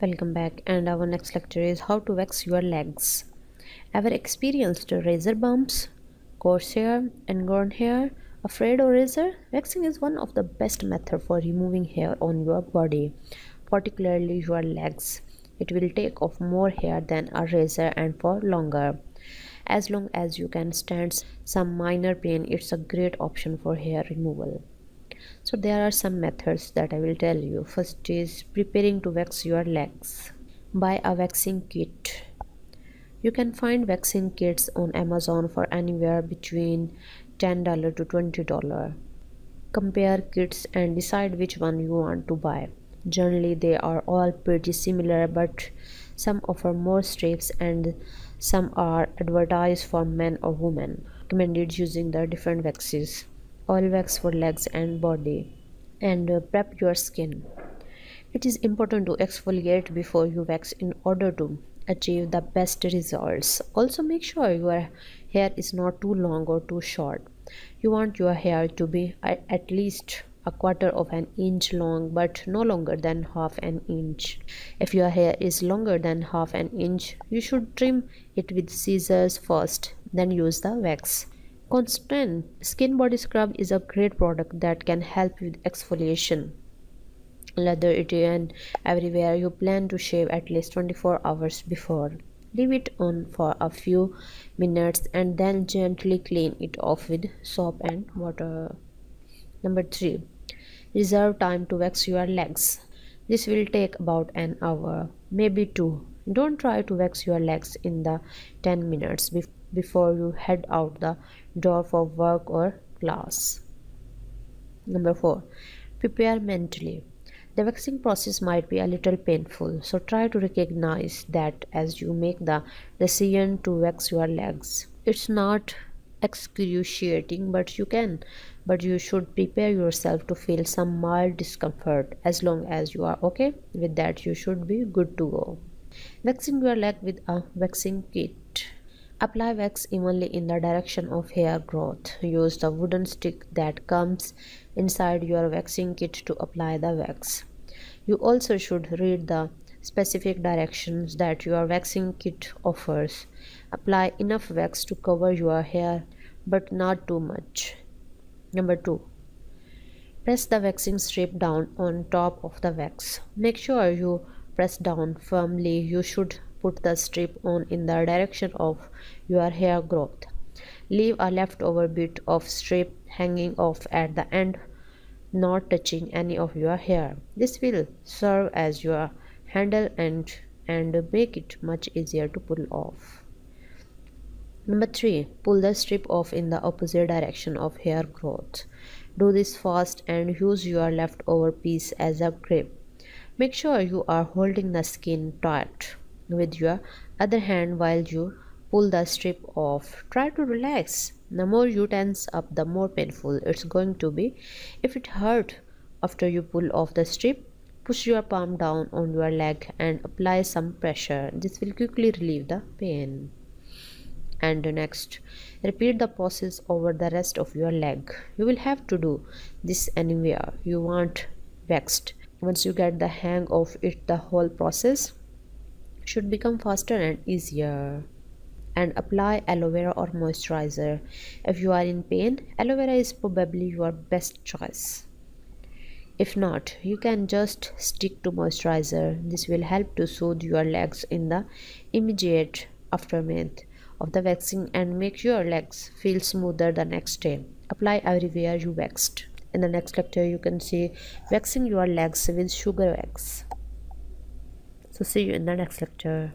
Welcome back, and our next lecture is how to wax your legs. Ever experienced razor bumps, coarse hair, ingrown hair? Afraid of razor? Waxing is one of the best methods for removing hair on your body, particularly your legs. It will take off more hair than a razor and for longer. As long as you can stand some minor pain, it's a great option for hair removal. So there are some methods that I will tell you. First is preparing to wax your legs. Buy a waxing kit. You can find waxing kits on Amazon for anywhere between $10 to $20. Compare kits and decide which one you want to buy. Generally, they are all pretty similar, but some offer more strips and some are advertised for men or women. Recommended using the different waxes. Oil wax for legs and body. And prep your skin. It is important to exfoliate before you wax in order to achieve the best results. Also, make sure your hair is not too long or too short. You want your hair to be at least a quarter of an inch long, but no longer than half an inch. If your hair is longer than half an inch, you should trim it with scissors first, then use the wax. Constant Skin Body Scrub is a great product that can help with exfoliation. Lather it in everywhere you plan to shave at least 24 hours before. Leave it on for a few minutes and then gently clean it off with soap and water. Number 3. Reserve time to wax your legs. This will take about an hour, maybe 2. Don't try to wax your legs in the 10 minutes before you head out the door for work or class. Number 4. Prepare mentally. The waxing process might be a little painful, so try to recognize that as you make the decision to wax your legs. It's not excruciating, but you should prepare yourself to feel some mild discomfort. As long as you are okay with that, you should be good to go. Waxing your leg with a waxing kit. Apply wax evenly in the direction of hair growth. Use the wooden stick that comes inside your waxing kit to apply the wax. You also should read the specific directions that your waxing kit offers. Apply enough wax to cover your hair, but not too much. Number 2. Press the waxing strip down on top of the wax. Make sure you press down firmly. You should put the strip on in the direction of your hair growth. Leave a leftover bit of strip hanging off at the end, not touching any of your hair. This will serve as your handle and make it much easier to pull off. Number 3. Pull the strip off in the opposite direction of hair growth. Do this fast and use your leftover piece as a grip. Make sure you are holding the skin tight with your other hand while you pull the strip off. Try to relax. The more you tense up, the more painful it's going to be. If it hurts after you pull off the strip, push your palm down on your leg and apply some pressure. This will quickly relieve the pain. And next, repeat the process over the rest of your leg. You will have to do this anywhere you want waxed. Once you get the hang of it, the whole process should become faster and easier. And apply aloe vera or moisturizer. If you are in pain, aloe vera is probably your best choice. If not, you can just stick to moisturizer. This will help to soothe your legs in the immediate aftermath of the waxing and make your legs feel smoother the next day. Apply everywhere you waxed. In the next lecture, you can see waxing your legs with sugar wax. So see you in the next lecture.